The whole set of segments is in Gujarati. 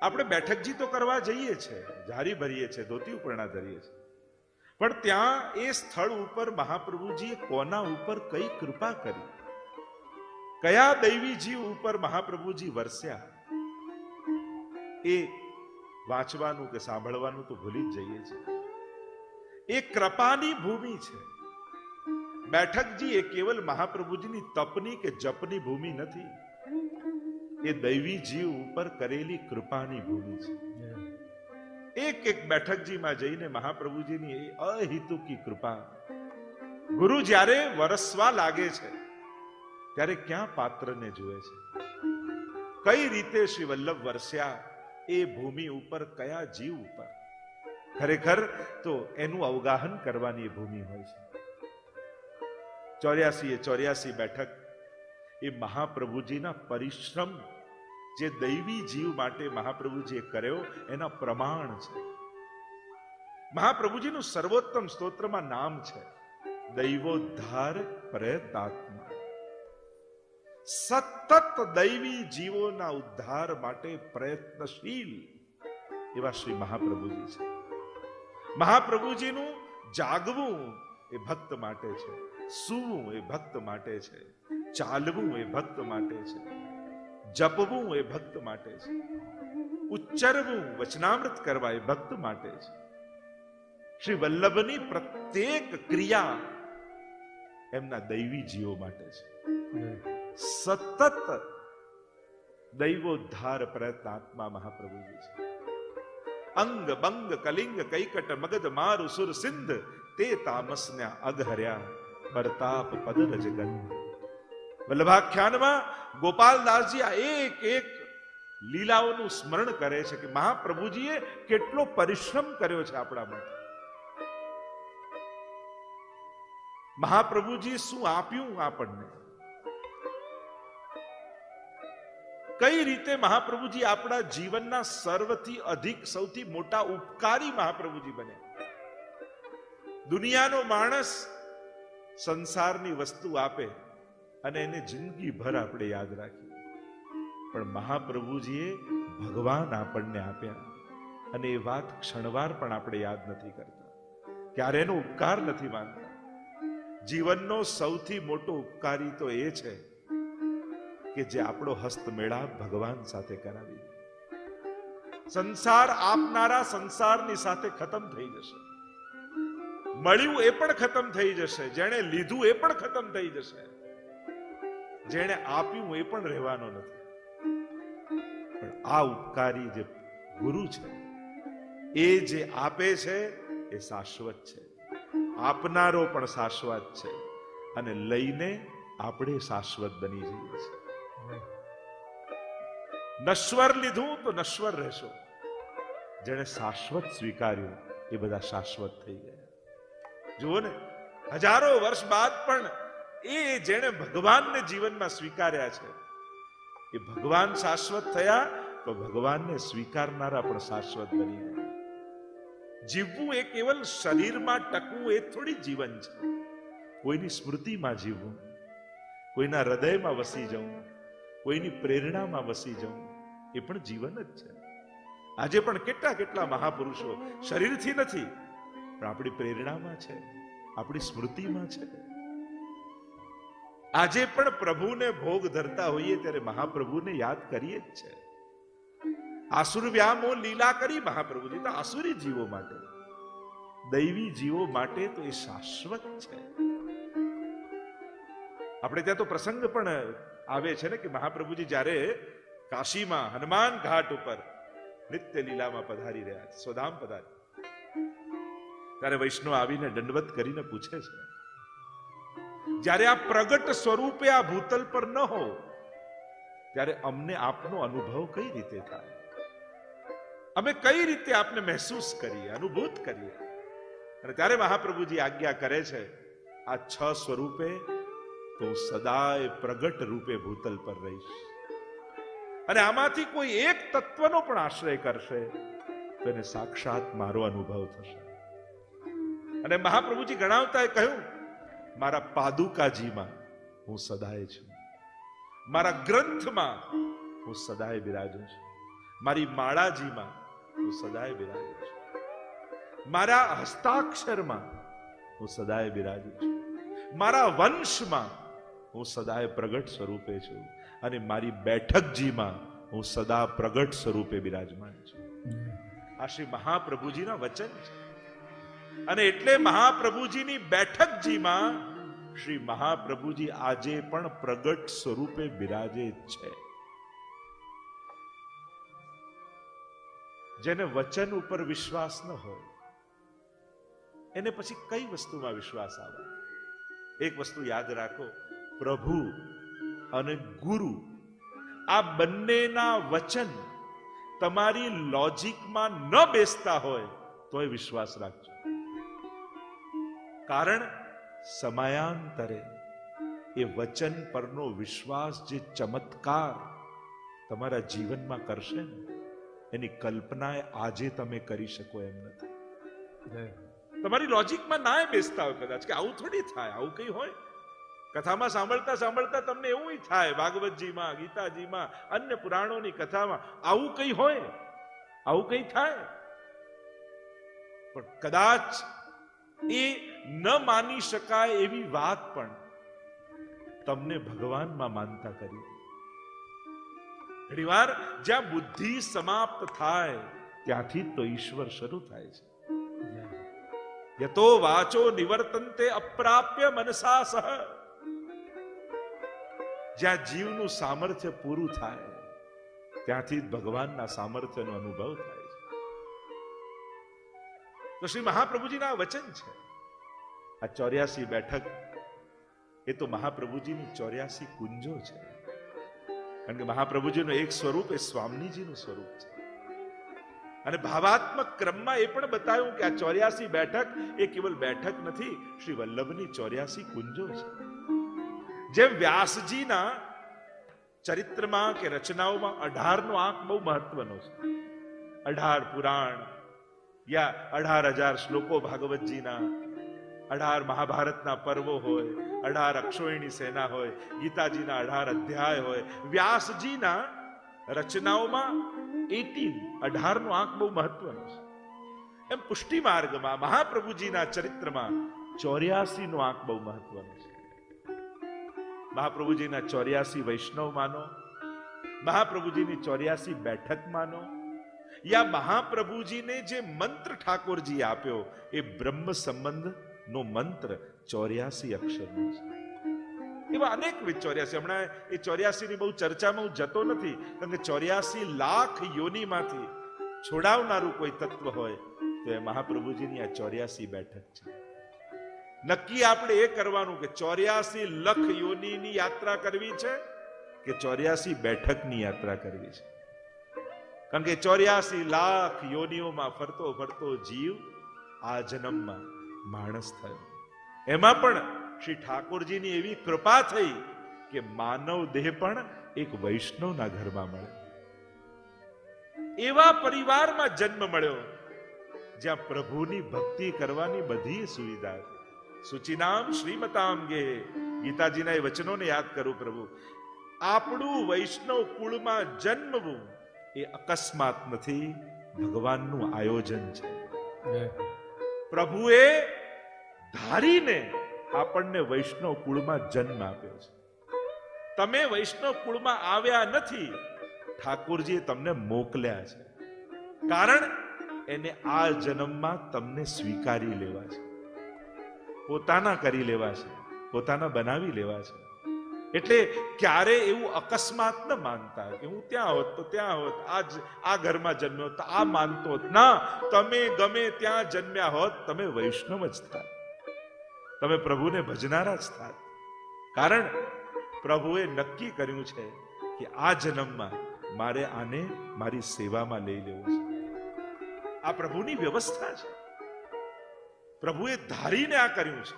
આપણે બેઠકજી તો કરવા જઈએ છીએ, જારી ભરીએ છીએ, ધોતી ઉપરણા ધરીએ છીએ, પણ ત્યાં એ સ્થળ ઉપર મહાપ્રભુજીએ કોના ઉપર કઈ કૃપા કરી, કયા દૈવી જીવ ઉપર મહાપ્રભુજી વરસ્યા, એ વાંચવાનું કે સાંભળવાનું તો ભૂલી જ જઈએ છીએ. એ કૃપાની ભૂમિ છે. બેઠકજી એ કેવલ મહાપ્રભુજીની તપની કે જપની ભૂમિ નથી, એ દૈવી જીવ ઉપર કરેલી કૃપાની ભૂમિ છે. એક એક બેઠકજીમાં જઈને મહાપ્રભુજીની એ અહિતુકી કૃપા. ગુરુ જ્યારે વરસવા લાગે છે ત્યારે ક્યાં પાત્રને જુએ છે, કઈ રીતે શ્રી વલ્લભ વરસ્યા એ ભૂમિ ઉપર, કયા જીવ ઉપર. ખરેખર તો એનું અવગાહન કરવાની એ ભૂમિ હોય છે. 84 બેઠક એ મહાપ્રભુજીના પરિશ્રમ, જે દૈવી જીવ માટે મહાપ્રભુજીએ કર્યો એના પ્રમાણ છે. મહાપ્રભુજીનું સર્વોત્તમ સ્તોત્રમાં નામ છે દૈવોદ્ધાર પ્રયતાત્મા. સતત દૈવી જીવોના ઉદ્ધાર માટે પ્રયત્નશીલ એવા શ્રી મહાપ્રભુજી છે. મહાપ્રભુજીનું જાગવું એ ભક્ત માટે છે, સૂવું એ ભક્ત માટે છે, ચાલવું એ ભક્ત માટે છે, જપવું એ ભક્ત માટે છે, ઉચ્ચરવું વચનામૃત કરવા એ ભક્ત માટે છે. શ્રી વલ્લભની પ્રત્યેક ક્રિયા એમના દૈવી જીવો માટે છે. સતત દૈવોદ્ધાર પ્રયત્નાત્મા મહાપ્રભુજી છે. અંગ બંગ કલિંગ કૈકટ મગધ મારુ સુર સિંધ તે તામસના અગહર્યા પરતાપ પદ રજગંધ. વલ્લભાખ્યાનમાં ગોપાલદાસજી આ એક એક લીલાઓનું સ્મરણ કરે છે કે મહાપ્રભુજીએ કેટલો પરિશ્રમ કર્યો છે આપણા માટે. મહાપ્રભુજી શું આપ્યું આપણને, કઈ રીતે મહાપ્રભુજી આપણા જીવનના સર્વથી અધિક સૌથી મોટા ઉપકારી મહાપ્રભુજી બન્યા. દુનિયાનો માણસ સંસારની વસ્તુ આપે અને એને જિંદગીભર આપણે યાદ રાખીએ, પણ મહાપ્રભુજીએ ભગવાન આપણને આપ્યા અને એ વાત ક્ષણવાર પણ આપણે યાદ નથી કરતા, ક્યારે એનો ઉપકાર નથી માનતા. જીવનનો સૌથી મોટો ઉપકારી તો એ છે કે જે આપણો હસ્તમેળાપ ભગવાન સાથે કરાવી. સંસાર આપનારા સંસારની સાથે ખતમ થઈ જશે, મળ્યું એ પણ ખતમ થઈ જશે, જેણે લીધું એ પણ ખતમ થઈ જશે, જેણે આપ્યું એ પણ રહેવાનો નથી. પણ આ ઉપકારી જે ગુરુ છે, એ જે આપે છે એ શાશ્વત છે, આપનારો પણ શાશ્વત છે, અને લઈને આપણે શાશ્વત બની જઈએ છીએ. નશ્વર લીધું તો નશ્વર રહેશો, જેણે શાશ્વત સ્વીકાર્યું એ બધા શાશ્વત થઈ ગયા. જુઓ ને, હજારો વર્ષ બાદ પણ એ જેણે ભગવાનને જીવનમાં સ્વીકાર્યા છે, એ ભગવાન શાશ્વત થયા તો ભગવાનને સ્વીકારનારા પણ શાશ્વત બની ગયા. જીવવું એ કેવલ શરીરમાં ટકવું એ થોડી જીવન છે. કોઈની સ્મૃતિમાં જીવવું, કોઈના હૃદયમાં વસી જવું, કોઈની પ્રેરણામાં વસી જવું એ પણ જીવન જ છે. આજે પણ કેટલા કેટલા મહાપુરુષો શરીરથી નથી પણ આપણી પ્રેરણામાં છે, આપણી સ્મૃતિમાં છે. આજે પણ પ્રભુને ભોગ ધરતા હોઈએ ત્યારે મહાપ્રભુને યાદ કરીએ જ છે. આસુર વ્યામો લીલા કરી મહાપ્રભુજી તો આસુરી જીવો માટે, દૈવી જીવો માટે તો એ શાશ્વત છે. આપણે ત્યાં તો પ્રસંગ પણ આવે છે ને કે મહાપ્રભુજી જ્યારે કાશીમાં હનુમાન ઘાટ ઉપર નિત્ય લીલામાં પધારી રહ્યા છે, સ્વધામ પધારી, ત્યારે વૈષ્ણવ આવીને દંડવત કરીને પૂછે છે, જ્યારે આ પ્રગટ સ્વરૂપે આ ભૂતલ પર ન હો ત્યારે અમને આપનો અનુભવ કઈ રીતે થાય, અમે કઈ રીતે આપને મહેસૂસ કરીએ, અનુભૂત કરીએ. અને ત્યારે મહાપ્રભુજી આજ્ઞા કરે છે, આ 6 સ્વરૂપે તો સદાય પ્રગટ રૂપે ભૂતલ પર રહીશ, અને આમાંથી કોઈ એક તત્વનો પણ આશ્રય કરશે તો એને સાક્ષાત મારો અનુભવ થશે. અને મહાપ્રભુજી ગણાવતા કહ્યું, મારા પાદુકાજીમાં હું સદાય છું, મારા ગ્રંથમાં હું સદાય બિરાજું છું, મારી માળાજીમાં હું સદાય બિરાજુ છું, મારા હસ્તાક્ષરમાં હું સદાય બિરાજુ છું, મારા વંશમાં હું સદાય પ્રગટ સ્વરૂપે છું, અને મારી બેઠકજીમાં હું સદા પ્રગટ સ્વરૂપે બિરાજમાન છું. આ શ્રી મહાપ્રભુજીના વચન છે. અને એટલે મહાપ્રભુજીની બેઠકજીમાં શ્રી મહાપ્રભુજી આજે પણ પ્રગટ સ્વરૂપે બિરાજે છે. જેને વચન ઉપર વિશ્વાસ ન હોય એને પછી કઈ વસ્તુમાં વિશ્વાસ આવે? એક વસ્તુ યાદ રાખો, પ્રભુ અને ગુરુ આ બંનેના વચન તમારી લોજિકમાં ન બેસતા હોય તોય વિશ્વાસ રાખજો. કારણ સમયાંતરે એ વચન પરનો વિશ્વાસ જે ચમત્કાર તમારા જીવનમાં કરશે ને, એની કલ્પના આજે તમે કરી શકો એમ નથી. તમારી લોજિકમાં ના બેસતા હોય કદાચ કે આવું થોડી થાય, આવું કઈ હોય. કથામાં સાંભળતા સાંભળતા તમને એવું થાય, ભાગવતજીમાં, ગીતાજીમાં, અન્ય પુરાણોની કથામાં આવું કઈ હોય, આવું કઈ થાય. પણ કદાચ એ ન માની શકાય એવી વાત પણ તમને ભગવાનમાં માનતા કરી. ઘણીવાર જ્યાં બુદ્ધિ સમાપ્ત થાય ત્યાંથી તો ઈશ્વર શરૂ થાય છે. યતો વાચો નિવર્તન્તે અપ્રાપ્ય મનસા સહ. જ્યાં જીવનું સામર્થ્ય પૂરું થાય ત્યાંથી ભગવાનના સામર્થ્યનો અનુભવ થાય છે. તો શ્રી મહાપ્રભુજીના વચન છે. આ 84 બેઠક એ તો મહાપ્રભુજીની 84 કુંજો છે. કારણ કે મહાપ્રભુજીનું એક સ્વરૂપ એ સ્વામીજીનું સ્વરૂપ છે. અને ભાવાત્મક ક્રમમાં એ પણ બતાવ્યું કે આ 84 બેઠક એ કેવલ બેઠક નથી, શ્રી વલ્લભની 84 કુંજો છે. જેમ વ્યાસજીના ચરિત્રમાં કે રચનાઓમાં 18 નો આંક બહુ મહત્વનો છે. 18 પુરાણ યા 18,000 શ્લોકો ભાગવતજીના, 18 મહાભારતના પર્વો હોય, 18 અક્ષોહિણી સેના હોય, ગીતાજીના 18 અધ્યાય હોય, વ્યાસજીના રચનાઓમાં 18 નો આંક બહુ મહત્વનો છે. એમ પુષ્ટિ માર્ગમાં મહાપ્રભુજીના ચરિત્રમાં 84 નો આંક બહુ મહત્વનો છે. મહાપ્રભુજીના 84 વૈષ્ણવ માનો, મહાપ્રભુજીની 84 બેઠક માનો, યા મહાપ્રભુજીને જે મંત્ર ઠાકોરજી આપ્યો એ બ્રહ્મ સંબંધ નો મંત્ર 84 અક્ષરનો છે. એવા અનેક 84, હમણાં એ 84 ની બહુ ચર્ચામાં હું જતો નથી, કારણ કે 84 લાખ યોનિમાંથી છોડાવનારું કોઈ તત્વ હોય તો એ મહાપ્રભુજીની આ 84 બેઠક છે. નક્કી આપણે એ કરવાનું કે 84 લખ યોનિની યાત્રા કરવી છે કે 84 બેઠકની યાત્રા કરવી છે. કારણ કે 84 લાખ યોનિઓમાં ફરતો ફરતો જીવ આ જન્મમાં માણસ થયો. એમાં પણ શ્રી ઠાકોરજીની એવી કૃપા થઈ કે માનવ દેહ પણ એક વૈષ્ણવના ઘરમાં મળ્યો. એવા પરિવારમાં જન્મ મળ્યો જ્યાં પ્રભુની ભક્તિ કરવાની બધી સુવિધા છે. સુચિનામ શ્રીમતામ ગે, ગીતાજીના એ વચનોને યાદ કરું. પ્રભુ આપણું વૈષ્ણવ કુળમાં જન્મવું એ અકસ્માત નથી, ભગવાનનું આયોજન છે. પ્રભુએ ધારીને આપણને વૈષ્ણવ કુળમાં જન્મ આપ્યો છે. તમે વૈષ્ણવ કુળમાં આવ્યા નથી, ઠાકોરજીએ તમને મોકલ્યા છે. કારણ એને આ જન્મમાં તમને સ્વીકારી લેવા છે, પોતાના કરી લેવા છે, પોતાના બનાવી લેવા છે. એટલે ક્યારે એવું અકસ્માત ન માનતા કે હું ત્યાં હોત તો ત્યાં હોત, આ ઘરમાં જન્મ્યો તો આ માનતો હોત. ના, તમે ગમે ત્યાં જન્મ્યા હોત તમે વૈષ્ણવ જ થાત, તમે પ્રભુને ભજનારા જ થાત. કારણ પ્રભુએ નક્કી કર્યું છે કે આ જન્મમાં મારે આને મારી સેવામાં લઈ લેવું છે. આ પ્રભુની વ્યવસ્થા છે. પ્રભુએ ધારીને આ કર્યું છે.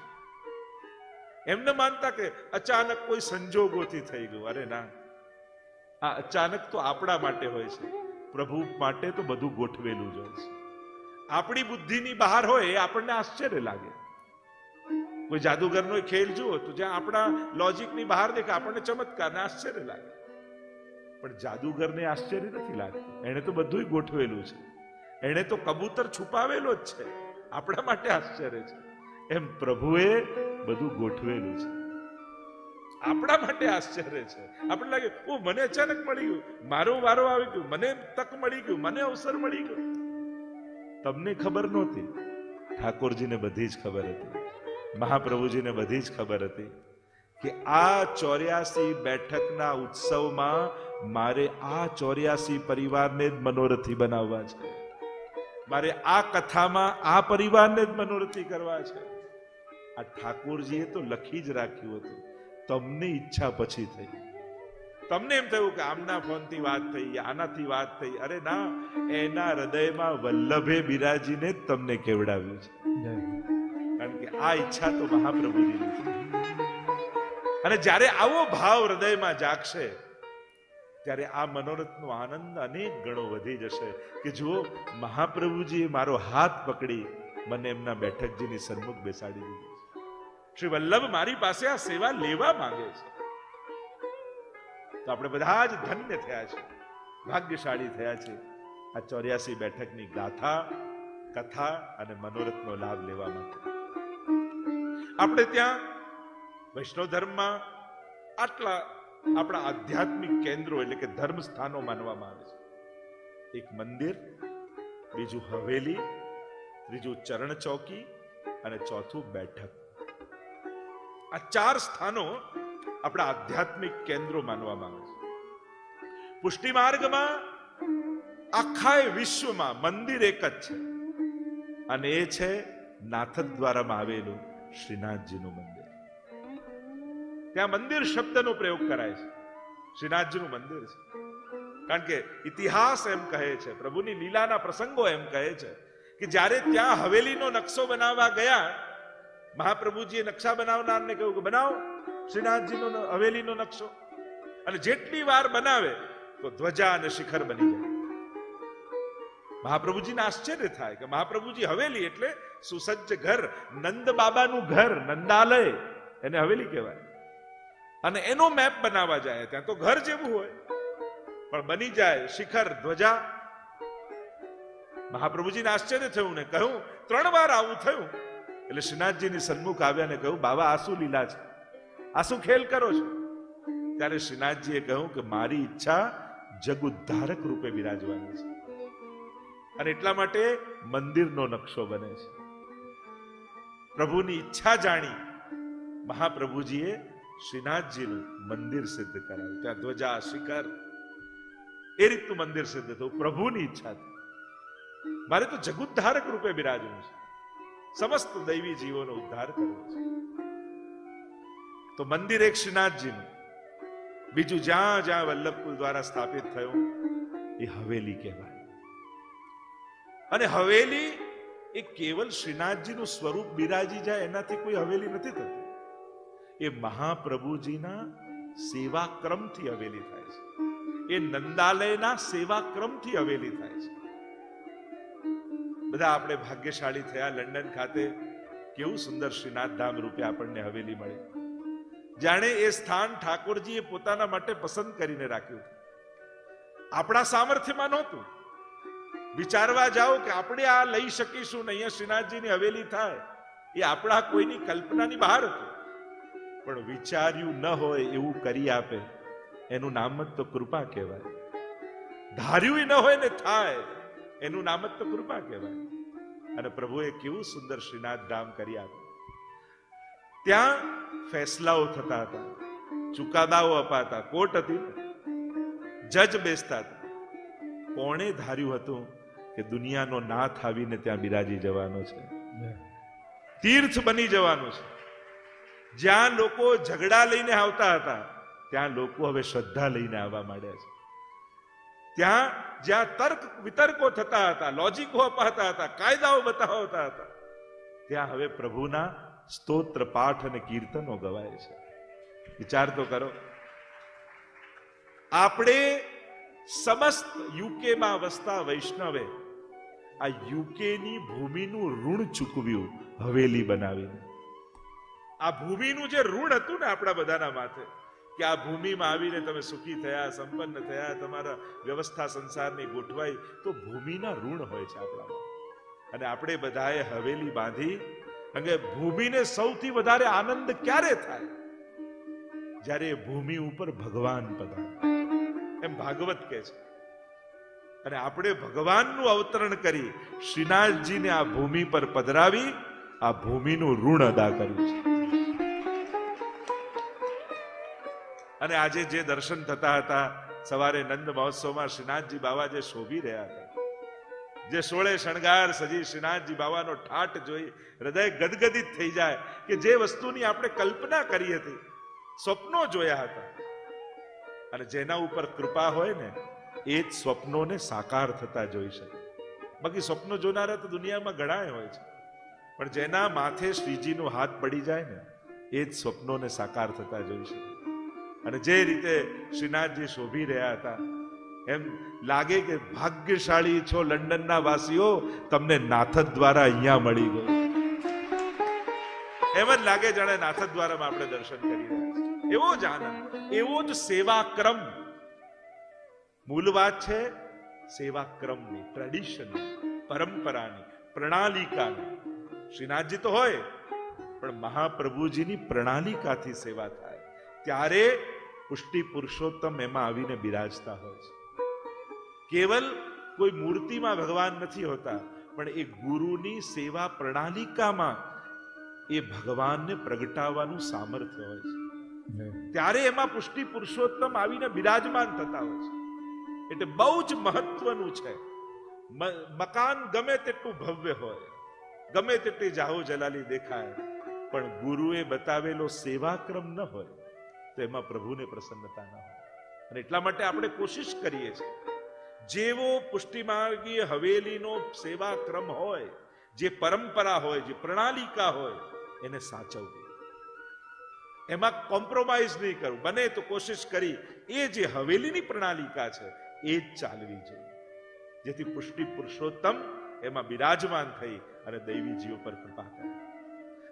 એમને માનતા કે અચાનક કોઈ સંજોગોથી થઈ ગયું. અરે ના, આ અચાનક તો આપણા માટે હોય છે, પ્રભુ માટે તો બધું ગોઠવેલું જ હોય છે. આપણી બુદ્ધિની બહાર હોય એ આપણને આશ્ચર્ય લાગે. કોઈ જાદુગરનો ખેલ જુઓ તો જ્યાં આપણા લોજિકની બહાર દેખે આપણને ચમત્કાર ને આશ્ચર્ય લાગે. પણ જાદુગરને આશ્ચર્ય નથી લાગતું. એણે તો બધું ગોઠવેલું છે. એણે તો કબૂતર છુપાવેલો જ છે. આપણા માટે આશ્ચર્ય છે. એમ પ્રભુએ બધું ગોઠવેલું છે. આપણા માટે આશ્ચર્ય છે. આપણે લાગે ઓ મને અચાનક મળી ગયું, મારો વારો આવી ગયો, મને તક મળી ગયું, મને અવસર મળી ગયો. તમને ખબર નહોતી, ઠાકોરજીને બધી જ ખબર હતી, મહાપ્રભુજીને બધી જ ખબર હતી કે આ 84 બેઠકના ઉત્સવમાં મારે આ 84 પરિવારને જ મનોરથી બનાવવા છે. મારે આ કથામાં આ પરિવારને જ મનોરથી કરવા છે. આ ઠાકોરજીએ તો લખી જ રાખ્યું હતું. તમને ઈચ્છા પછી થઈ. તમને એમ થયું કે આમના ફોનથી વાત થઈ, આનાથી વાત થઈ. અરે ના, એના હૃદયમાં વલ્લભે બિરાજીને જ તમને કેવડાવ્યું છે. કારણ કે આ ઈચ્છા તો મહાપ્રભુજીની છે. અને જ્યારે આવો ભાવ હૃદયમાં જાગશે ત્યારે આ મનોરથનો આનંદ અનેક ગણો વધી જશે કે જુઓ, મહાપ્રભુજીએ મારો હાથ પકડી મને એમના બેઠકજીની સન્મુખ બેસાડી દીધી છે. શ્રી વલ્લભ મારી પાસે આ સેવા લેવા માંગે છે. તો આપણે બધા જ ધન્ય થયા છે, ભાગ્યશાળી થયા છે આ 84 બેઠકની ગાથા, કથા અને મનોરથનો લાભ લેવા માટે. આપણે ત્યાં વૈષ્ણવ ધર્મમાં આટલા આપણા આધ્યાત્મિક કેન્દ્રો એટલે કે ધર્મ સ્થાનો માનવામાં આવે છે. એક મંદિર, બીજું હવેલી, ત્રીજું ચરણ ચોકી અને ચોથું બેઠક. આ 4 સ્થાનો આપણા આધ્યાત્મિક કેન્દ્રો માનવામાં આવે છે. પુષ્ટિ માર્ગમાં આખા વિશ્વમાં મંદિર એક જ છે અને એ છે નાથદ્વારામાં આવેલું શ્રીનાથજીનું મંદિર. ત્યાં મંદિર શબ્દનો પ્રયોગ કરાય છે. શ્રીનાથજીનું મંદિર છે કારણ કે ઇતિહાસ એમ કહે છે, પ્રભુની લીલાના પ્રસંગો એમ કહે છે કે જ્યારે ત્યાં હવેલીનો નકશો બનાવવા ગયા, મહાપ્રભુજીએ નકશા બનાવનારને કહ્યું કે બનાવો શ્રીનાથજીનો હવેલીનો નકશો. અને જેટલી વાર બનાવે તો ધ્વજા અને શિખર બની જાય. મહાપ્રભુજીને આશ્ચર્ય થાય કે મહાપ્રભુજી હવેલી એટલે સુસજ્જ ઘર, નંદ બાબાનું ઘર, નંદાલય, એને હવેલી કહેવાય. અને એનો મેપ બનાવવા જાય ત્યાં તો ઘર જેવું હોય પણ બની જાય શિખર, ધ્વજા. મહાપ્રભુજીને આશ્ચર્ય થયું ને કહ્યું 3 વાર આવું થયું. એટલે શ્રીનાથજીની સન્મુખ આવ્યા ને કહ્યું, બાબા આ શું લીલા છે, આ શું ખેલ કરો છો? ત્યારે શ્રીનાથજીએ કહ્યું કે મારી ઈચ્છા જગ ઉદ્ધારક રૂપે બિરાજવાની છે અને એટલા માટે મંદિરનો નકશો બને છે. પ્રભુની ઈચ્છા જાણી મહાપ્રભુજીએ શ્રીનાથજીનું મંદિર સિદ્ધ કરાવ્યું. ત્યાં ધ્વજા, શિખર, એ રીતનું મંદિર સિદ્ધ થયું. પ્રભુની ઈચ્છાથી મારે તો જગુદ્ધારક રૂપે બિરાજવું છે, સમસ્ત દૈવી જીવોનો ઉદ્ધાર કરવો છે. તો મંદિર એક શ્રીનાથજીનું, બીજું જ્યાં જ્યાં વલ્લભકુલ દ્વારા સ્થાપિત થયું એ હવેલી કહેવાય. અને હવેલી એ કેવલ શ્રીનાથજીનું સ્વરૂપ બિરાજી જાય એનાથી કોઈ હવેલી નથી થતી. એ મહાપ્રભુજીના સેવાક્રમથી હવેલી થાય છે. એ નંદાલયના સેવાક્રમથી હવેલી થાય છે. બધા આપણે ભાગ્યશાળી થયા. લંડન ખાતે કેવું સુંદર શ્રીનાથ ધામ રૂપે આપણને હવેલી મળી. જાણે એ સ્થાન ઠાકોરજીએ પોતાના માટે પસંદ કરીને રાખ્યું. આપણા સામર્થ્યમાં નહોતું. વિચારવા જાઓ કે આપણે આ લઈ શકીશું ને અહીંયા શ્રીનાથજીની હવેલી થાય, એ આપણા કોઈની કલ્પનાની બહાર હતું. પણ વિચાર્યું ન હોય એવું કરી આપે એનું નામ જ તો કૃપા કહેવાય. ધાર્યું ન હોય ને થાય એનું નામ જ તો કૃપા કહેવાય. અને પ્રભુએ કેવું સુંદર શ્રીનાથ ધામ કરી આપ્યું. ત્યાં ફેસલાઓ થતા હતા, ચુકાદાઓ અપાતા, કોર્ટ હતી, જજ બેસતા હતા. કોણે ધાર્યું હતું કે દુનિયાનો નાથ આવીને ત્યાં બિરાજી જવાનો છે, તીર્થ બની જવાનું છે. જ્યાં લોકો ઝઘડા લઈને આવતા હતા ત્યાં લોકો હવે શ્રદ્ધા લઈને આવવા માંડ્યા છે. ત્યાં જ્યાં તર્ક વિતર્કો થતા હતા, લોજિકો અપાતા હતા, કાયદાઓ બતાવતા હતા, ત્યાં હવે પ્રભુના સ્તોત્ર પાઠ અને કીર્તનો ગવાય છે. વિચાર તો કરો, આપણે સમસ્ત યુકેમાં વસતા વૈષ્ણવે આ યુકેની ભૂમિનું ઋણ ચૂકવ્યું હવેલી બનાવીને. આ ભૂમિનું જે ઋણ હતું ને આપણા બધાના માથે, કે આ ભૂમિમાં આવીને તમે સુખી થયા, સંપન્ન થયા, તમારા વ્યવસ્થા સંસારની ગોઠવાઈ, તો ભૂમિના ઋણ હોય છે આપણામાં. અને આપણે બધાએ હવેલી બાંધી, અને ભૂમિને સૌથી વધારે આનંદ ક્યારે થાય? જ્યારે ભૂમિ ઉપર ભગવાન પધારે, એમ ભાગવત કહે છે. અને આપણે ભગવાનનું અવતરણ કરી શ્રીનાથજીને આ ભૂમિ પર પધરાવી આ ભૂમિનું ઋણ અદા કર્યું છે. અને આજે જે દર્શન થતા હતા સવારે નંદ મહોત્સવમાં, શ્રીનાથજી બાવા જે શોભી રહ્યા હતા, જે 16 શણગાર સજી શ્રીનાથજી બાવાનો ઠાઠ જોઈ હૃદય ગદગદિત થઈ જાય કે જે વસ્તુની આપણે કલ્પના કરી હતી, સ્વપ્નો જોયા હતા, અને જેના ઉપર કૃપા હોય ને એ જ સ્વપ્નોને સાકાર થતા જોઈ શકે. બાકી સ્વપ્નો જોનારા તો દુનિયામાં ઘણાય હોય છે, પણ જેના માથે શ્રીજીનો હાથ પડી જાય ને એ જ સ્વપ્નોને સાકાર થતા જોઈ શકે. અને જે રીતે શ્રીનાથજી શોભી રહ્યા હતા, એમ લાગે કે ભાગ્યશાળી છો લંડનના વાસીઓ, તમને નાથદ દ્વારા અહીંયા મળી ગયું. એમ જ લાગે જાણે નાથદ દ્વારામાં આપણે દર્શન કરી રહ્યા છીએ. એવો જ આનંદ, એવો જ સેવાક્રમ. મૂળ વાત છે સેવાક્રમની, ટ્રેડિશનની, પરંપરાની, પ્રણાલિકાની. શ્રીનાથજી તો હોય, પણ મહાપ્રભુજીની પ્રણાલિકાથી સેવા થાય ત્યારે પુષ્ટિ પુરુષોત્તમ એમાં આવીને બિરાજતા હોય છે. કેવલ કોઈ મૂર્તિમાં ભગવાન નથી હોતા, પણ એ ગુરુની સેવા પ્રણાલિકામાં એ ભગવાનને પ્રગટાવવાનું સામર્થ્ય હોય છે. ત્યારે એમાં પુષ્ટિ પુરુષોત્તમ આવીને બિરાજમાન થતા હોય છે. એટલે બહુ જ મહત્વનું છે. મકાન ગમે તેટલું ભવ્ય હોય, ગમે તેટલી જાહો જલાલી દેખાય, પણ ગુરુએ બતાવેલો સેવાક્રમ ન હોય તો એમાં પ્રભુને પ્રસન્નતા ન હોય. અને એટલા માટે આપણે કોશિશ કરીએ છીએ, જેવો પુષ્ટિમાર્ગીય હવેલીનો સેવાક્રમ હોય, જે પરંપરા હોય, જે પ્રણાલિકા હોય, એને સાચવવી, એમાં કોમ્પ્રોમાઇઝ નહીં કરવું. બને તો કોશિશ કરી એ જે હવેલીની પ્રણાલિકા છે એ જ ચાલવી જોઈએ, જેથી પુષ્ટિ પુરુષોત્તમ એમાં બિરાજમાન થઈ અને દૈવીજીઓ પર કૃપા કરે.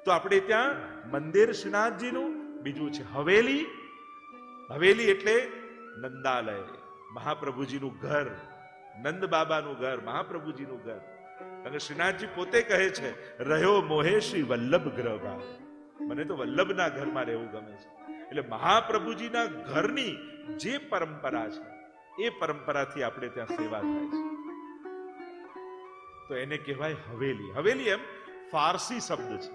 તો આપણે ત્યાં મંદિર શ્રીનાથજીનું, બીજું છે હવેલી. હવેલી એટલે નંદાલય, મહાપ્રભુજીનું ઘર, નંદ બાબાનું ઘર, મહાપ્રભુજીનું ઘર. અને શ્રીનાથજી પોતે કહે છે, રહ્યો મોહે શ્રી વલ્લભ ગ્રહ ભાવ. મને તો વલ્લભના ઘરમાં રહેવું ગમે છે. એટલે મહાપ્રભુજીના ઘરની જે પરંપરા છે એ પરંપરાથી આપણે ત્યાં સેવા થાય છે, તો એને કહેવાય હવેલી. હવેલી એમ ફારસી શબ્દ છે,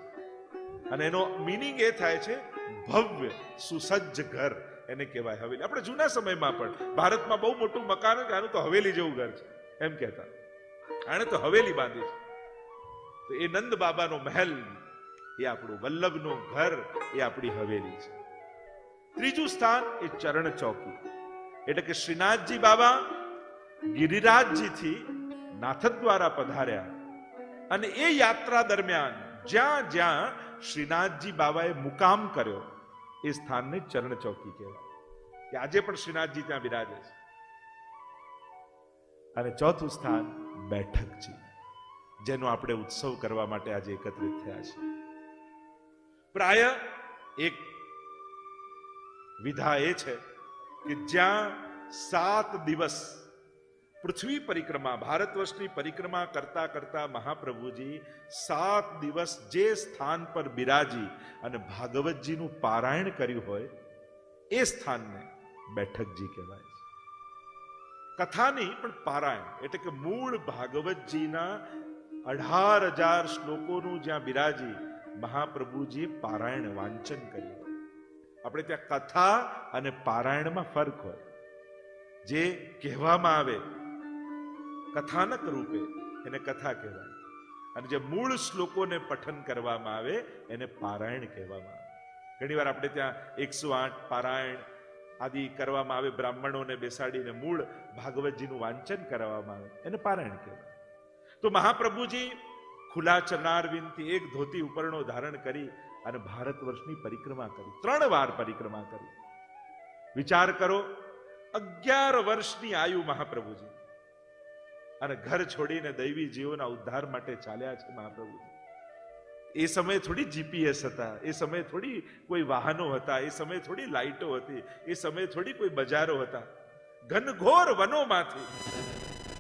અને એનો મીનિંગ એ થાય છે ભવ્ય સુસજ્જ ઘર, એને કહેવાય હવેલી. આપણે જૂના સમયમાં પણ ભારતમાં બહુ મોટું મકાન, આનું તો હવેલી જેવું ઘર છે એમ કહેતા. આને તો હવેલી બાંધી છે. તો એ નંદ બાબાનો મહેલ, એ આપણું વલ્લભનું ઘર, એ આપણી હવેલી છે. ત્રીજું સ્થાન એ ચરણ ચોકી, એટલે કે શ્રીનાથજી બાબા ગિરિરાજજીથી નાથદ દ્વારા પધાર્યા, અને એ યાત્રા દરમિયાન જ્યાં જ્યાં શ્રીનાથજી બાબાએ મુકામ કર્યો એ સ્થાનને ચરણ ચોકી કહેવાય, કે આજે પણ શ્રીનાથજી ત્યાં બિરાજે છે. અને ચોથું સ્થાન બેઠકજી, જેનો આપણે ઉત્સવ કરવા માટે આજે એકત્રિત થયા છે. પ્રાય એક વિધા એ છે કે જ્યાં 7 દિવસ પૃથ્વી પરિક્રમા, ભારત વર્ષની પરિક્રમા કરતા કરતા મહાપ્રભુજી 7 દિવસ જે સ્થાન પર બિરાજી અને ભાગવતજીનું પારાયણ કર્યું હોય એ સ્થાનને બેઠકજી કહેવાય છે. કથાની પણ પારાયણ, એટલે કે મૂળ ભાગવતજીના 18,000 શ્લોકોનું જ્યાં બિરાજી મહાપ્રભુજીએ પારાયણ વાંચન કર્યું. આપણે ત્યાં કથા અને પારાયણમાં ફરક હોય. જે કહેવામાં આવે કથાનક રૂપે એને કથા કહેવાય, અને જે મૂળ શ્લોકોને પઠન કરવામાં આવે એને પારાયણ કહેવામાં આવે. ઘણી વાર આપણે ત્યાં 108 પારાયણ આદિ કરવામાં આવે, બ્રાહ્મણોને બેસાડીને મૂળ ભાગવતજીનું વાંચન કરવામાં આવે, એને પારાયણ કહેવાય. તો મહાપ્રભુજી ખુલ્લા ચરણારવિંદથી એક ધોતી ઉપરણો ધારણ કરી અને ભારત વર્ષની પરિક્રમા કરી, 3 વાર પરિક્રમા કરી. વિચાર કરો, 11 વર્ષની આયુ મહાપ્રભુજી, અને ઘર છોડીને દૈવી જીવોના ઉદ્ધાર માટે ચાલ્યા છે મહાપ્રભુજી. એ સમયે થોડી જીપીએસ હતા, એ સમયે થોડી કોઈ વાહનો હતા, એ સમયે થોડી લાઈટો હતી, એ સમયે થોડી કોઈ બજારો હતા, ઘનઘોર વનોમાંથી.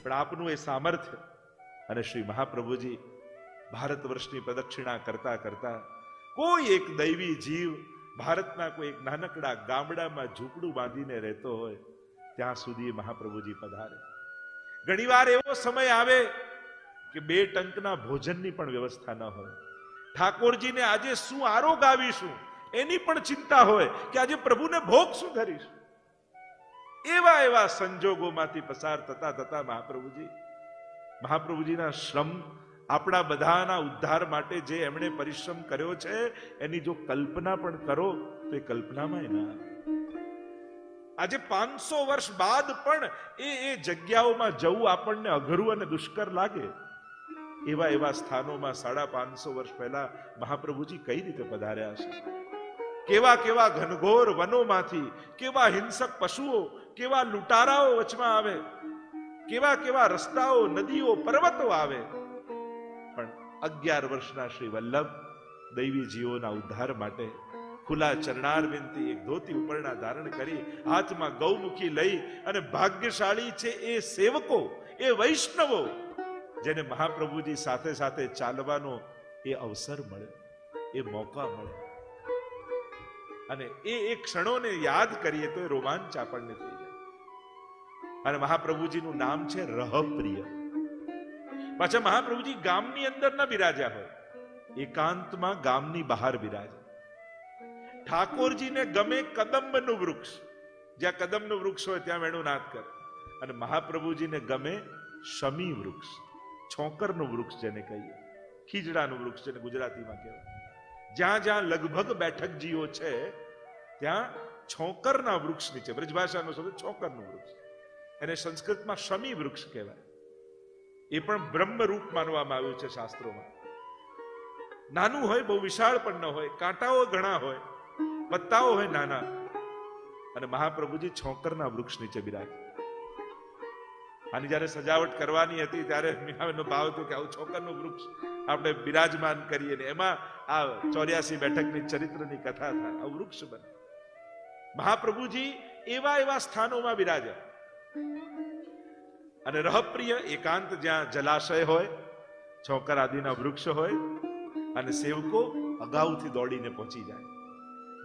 પણ આપનું એ સામર્થ્ય અને શ્રી મહાપ્રભુજી ભારત વર્ષની પ્રદક્ષિણા કરતા કરતા કોઈ એક દૈવી જીવ ભારતના કોઈ એક નાનકડા ગામડામાં ઝૂંપડું બાંધીને રહેતો હોય ત્યાં સુધી મહાપ્રભુજી પધારે. ઘણીવાર એવો સમય આવે કે 2 ટંકના ભોજનની પણ વ્યવસ્થા ન હોય. ઠાકોરજીને આજે શું આરોગ આવીશું એની પણ ચિંતા હોય કે આજે પ્રભુને ભોગ શું ધરીશું. એવા એવા સંજોગોમાંથી પસાર થતા થતા મહાપ્રભુજીના શ્રમ, આપણા બધાના ઉદ્ધાર માટે જે એમણે પરિશ્રમ કર્યો છે એની જો કલ્પના પણ કરો તો એ કલ્પનામાં ના આવે. આજે 500 વર્ષ બાદ પણ એ જગ્યાઓમાં જવું આપણને અઘરું અને દુષ્કર લાગે. એવા એવા સ્થાનોમાં 550 વર્ષ પહેલા મહાપ્રભુજી કઈ રીતે પધાર્યા છે. કેવા કેવા ઘનઘોર વનોમાંથી કેવા હિંસક પશુઓ, કેવા લૂંટારાઓ વચમાં આવે, કેવા કેવા રસ્તાઓ, નદીઓ, પર્વતો આવે, પણ 11 વર્ષના શ્રી વલ્લભ દૈવી જીવોના ઉદ્ધાર માટે ખુલ્લા ચરણારવિંદથી એક ધોતી ઉપરણા ધારણ કરી હાથમાં ગૌમુખી લઈ અને ભાગ્યશાળી છે એ સેવકો, એ વૈષ્ણવો જેને મહાપ્રભુજી સાથે સાથે ચાલવાનો એ અવસર મળે, એ મોકા મળે. અને એ ક્ષણોને યાદ કરીએ તો એ રોમાંચ આપણને થઈ જાય. અને મહાપ્રભુજીનું નામ છે રહપ્રિય. પાછા મહાપ્રભુજી ગામની અંદર ન બિરાજ્યા હોય, એકાંતમાં ગામની બહાર બિરાજે. ઠાકોરજીને ગમે કદંબનું વૃક્ષ, જ્યાં કદંબનું વૃક્ષ હોય ત્યાં વેણુનાદ કરે. અને મહાપ્રભુજીને ગમે શમી વૃક્ષ, છોકરનું વૃક્ષ જેને કહીએ, ખીજડાનું વૃક્ષ જેને ગુજરાતીમાં કહેવાય. જ્યાં જ્યાં લગભગ બેઠકજીઓ છે ત્યાં છોકરના વૃક્ષ નીચે, બ્રજભાષાનો શબ્દ છોકરનું વૃક્ષ, એને સંસ્કૃતમાં શમી વૃક્ષ કહેવાય. એ પણ બ્રહ્મરૂપ માનવામાં આવ્યું છે શાસ્ત્રોમાં. નાનું હોય, બહુ વિશાળ પણ ન હોય, કાંટાઓ ઘણા હોય, પત્તાઓ હોય નાના. અને મહાપ્રભુજી છોકરના વૃક્ષ નીચે બિરાજે. આની જયારે સજાવટ કરવાની હતી ત્યારે મીરાનો ભાવ હતો કે આવું છોકરનું વૃક્ષ આપણે બિરાજમાન કરીએ ને એમાં આ 84 બેઠકની ચરિત્રની કથા થાય, આવું વૃક્ષ બને. મહાપ્રભુજી એવા એવા સ્થાનોમાં બિરાજ્યા. અને રહપ્રિય એકાંત, જ્યાં જલાશય હોય, છોકર આદિના વૃક્ષ હોય, અને સેવકો અગાઉથી દોડીને પહોંચી જાય.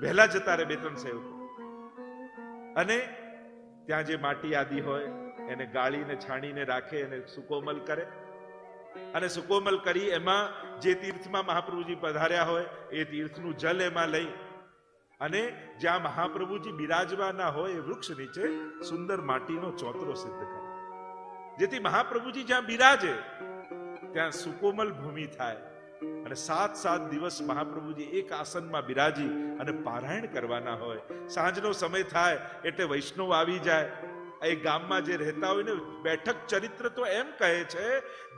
વહેલા જતા રહે 2-3 સેવકો. અને ત્યાં જે માટી આદિ હોય એને ગાળીને છાણીને રાખે અને સુકોમલ કરે. અને સુકોમલ કરી એમાં જે તીર્થમાં મહાપ્રભુજી પધાર્યા હોય એ તીર્થનું જલ એમાં લઈ અને જ્યાં મહાપ્રભુજી બિરાજવાના હોય એ વૃક્ષ નીચે સુંદર માટીનો ચોતરો સિદ્ધ કરે, જેથી મહાપ્રભુજી જ્યાં બિરાજે ત્યાં સુકોમલ ભૂમિ થાય. અને 7 દિવસ મહાપ્રભુજી એક આસનમાં બિરાજી અને પારાયણ કરવાના હોય. સાંજનો સમય થાય એટલે વૈષ્ણવ આવી જાય. એ ગામમાં જે રહેતા હોય ને, બેઠક ચરિત્ર તો એમ કહે છે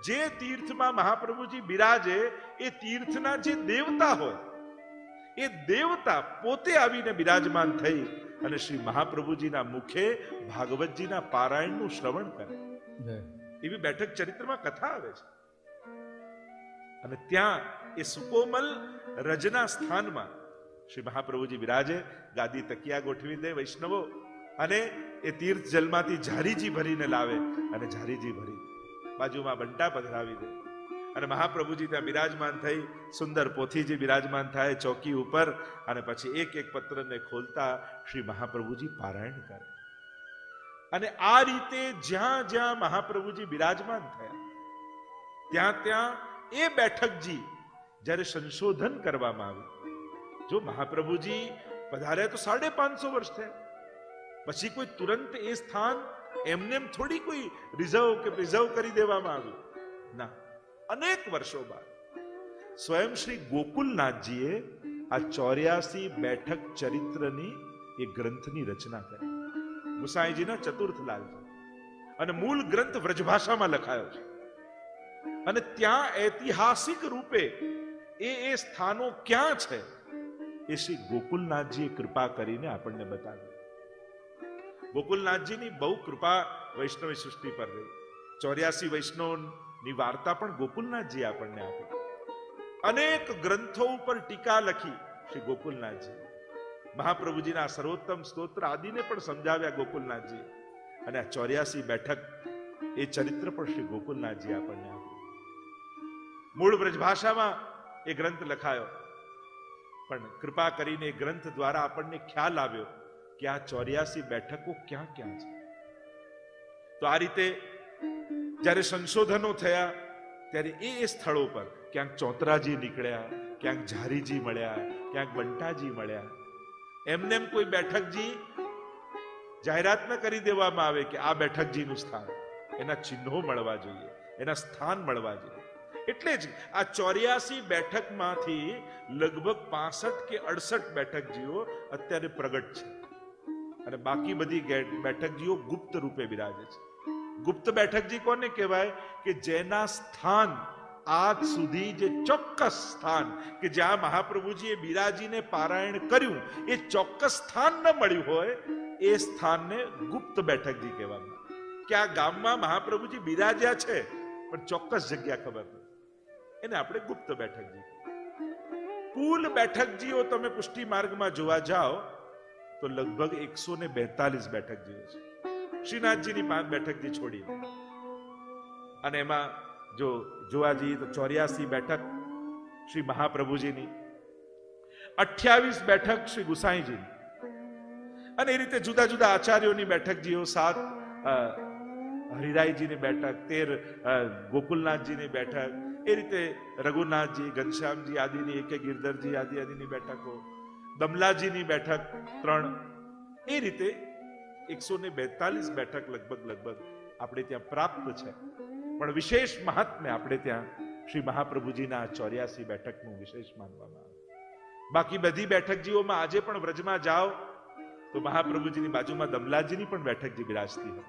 જે તીર્થમાં મહાપ્રભુજી બિરાજે એ તીર્થના જે દેવતા હોય એ દેવતા પોતે આવીને બિરાજમાન થઈ અને શ્રી મહાપ્રભુજીના મુખે ભાગવતજીના પારાયણનું શ્રવણ કરે. એવી બેઠક ચરિત્રમાં કથા આવે છે. અને ત્યાં એ સુકોમલ રજના સ્થાનમાં શ્રી મહાપ્રભુજી બિરાજે. ગાદી તકિયા ગોઠવી દે વૈષ્ણવો, અને એ તીર્થ જલમાંથી ઝારીજી ભરીને લાવે અને ઝારીજી ભરી બાજુમાં બંટા પધરાવી દે. અને મહાપ્રભુજી ત્યાં બિરાજમાન થઈ સુંદર પોથીજી બિરાજમાન થાય ચોકી ઉપર. અને પછી એક એક પત્રને ખોલતા શ્રી મહાપ્રભુજી પારાયણ કરે. અને આ રીતે જ્યાં જ્યાં મહાપ્રભુજી બિરાજમાન થયા ત્યાં ત્યાં એ બેઠકજી જ્યારે સંશોધન કરવામાં આવ્યું. જો મહાપ્રભુજી પધાર્યા તો 550 વર્ષ થયા, પછી કોઈ તુરંત એ સ્થાન એમને થોડી કોઈ રિઝર્વ કરી દેવામાં આવ્યું ના. અનેક વર્ષો બાદ સ્વયં શ્રી ગોકુલનાથજીએ આ 84 બેઠક ચરિત્રની એ ગ્રંથની રચના કરી. ગુસાઈજીના ચતુર્થ લાલજી. અને મૂળ ગ્રંથ વ્રજભાષામાં લખાયો છે. અને ત્યાં ઐતિહાસિક રૂપે એ સ્થાનો ક્યાં છે એ શ્રી ગોકુલનાથજીએ કૃપા કરીને આપણને બતાવ્યું. ગોકુલનાથજીની બહુ કૃપા વૈષ્ણવી સૃષ્ટિ પર રહી. 84 વૈષ્ણવની વાર્તા પણ ગોકુલનાથજી આપણને આપી. અનેક ગ્રંથો ઉપર ટીકા લખી શ્રી ગોકુલનાથજી. મહાપ્રભુજીના સર્વોત્તમ સ્તોત્ર આદિને પણ સમજાવ્યા ગોકુલનાથજી. અને આ 84 બેઠક એ ચરિત્ર પણ શ્રી ગોકુલનાથજી આપણને આપ્યું. મૂળ બ્રજભાષામાં એ ગ્રંથ લખાયો, પણ કૃપા કરીને એ ગ્રંથ દ્વારા આપણને ખ્યાલ આવ્યો કે આ 84 બેઠકો ક્યાં ક્યાં છે. તો આ રીતે જ્યારે સંશોધનો થયા ત્યારે એ સ્થળો પર ક્યાંક ચોતરાજી નીકળ્યા, ક્યાંક ઝારીજી મળ્યા, ક્યાંક બંટાજી મળ્યા. એમને એમ કોઈ બેઠકજી જાહેરાત ન કરી દેવામાં આવે કે આ બેઠકજીનું સ્થાન. એના ચિહ્નો મળવા જોઈએ, એના સ્થાન મળવા જોઈએ. એટલે જ આ 84 બેઠકમાંથી લગભગ 65 કે 68 બેઠકજીઓ અત્યારે પ્રગટ છે અને બાકી બધી બેઠકજીઓ ગુપ્ત રૂપે બિરાજે છે. ગુપ્ત બેઠકજી કોને કહેવાય? કે જેના સ્થાન આજ સુધી, જે ચોક્કસ સ્થાન કે જ્યાં મહાપ્રભુજીએ બિરાજીને પારાયણ કર્યું, એ ચોક્કસ સ્થાન ન મળ્યું હોય, એ સ્થાનને ગુપ્ત બેઠકજી કહેવામાં. કે આ ગામમાં મહાપ્રભુજી બિરાજ્યા છે પણ ચોક્કસ જગ્યા ખબર નથી, એને આપણે ગુપ્ત બેઠકજી. કુલ બેઠકજીઓ તમે પુષ્ટિ માર્ગમાં જોવા જાઓ તો લગભગ 142 બેઠકજીઓ છે, શ્રીનાથજીની 5 બેઠકજી છોડી. અને એમાં જો જોવા જઈએ તો 84 બેઠક શ્રી મહાપ્રભુજીની, 28 બેઠક શ્રી ગુસાઈજીની, અને એ રીતે જુદા જુદા આચાર્યોની બેઠકજીઓ, 7 હરિરાયજીની બેઠક, 13 ગોકુલનાથજીની બેઠક, એ રીતે રઘુનાથજી, ઘનશ્યામજી આદિની, એક ગિરધરજી આદિની બેઠકો, દમલાજીની બેઠક 3, એ રીતે 142 બેઠક લગભગ આપણે ત્યાં પ્રાપ્ત છે. પણ વિશેષ મહાત્મ્ય આપણે ત્યાં શ્રી મહાપ્રભુજીના 84 બેઠકનું વિશેષ માનવામાં આવે. બાકી બધી બેઠકજીઓમાં આજે પણ વ્રજમાં જાઓ તો મહાપ્રભુજીની બાજુમાં દમલાજીની પણ બેઠકજી બિરાજતી હોય.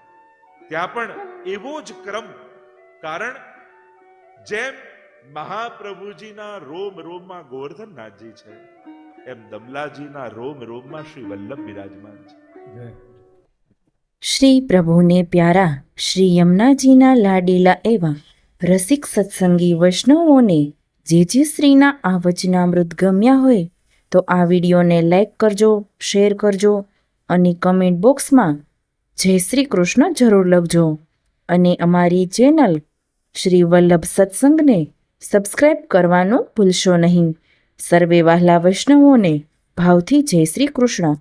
ત્યાં પણ એવો જ ક્રમ, કારણ જેમ મહાપ્રભુજીના રોમ રોમમાં ગોવર્ધનનાથજી છે, એમ દમલાજીના રોમ રોમમાં શ્રી વલ્લભ બિરાજમાન છે. શ્રી પ્રભુને પ્યારા શ્રી યમુનાજીના લાડીલા એવા રસિક સત્સંગી વૈષ્ણવોને જે શ્રીના આ વચનામૃત ગમ્યા હોય તો આ વિડીયોને લાઈક કરજો, શેર કરજો અને કમેન્ટ બોક્સમાં જય શ્રી કૃષ્ણ જરૂર લખજો. અને અમારી ચેનલ શ્રી વલ્લભ સત્સંગને સબસ્ક્રાઈબ કરવાનું ભૂલશો નહીં. સર્વે વહાલા વૈષ્ણવોને ભાવથી જય શ્રી કૃષ્ણ.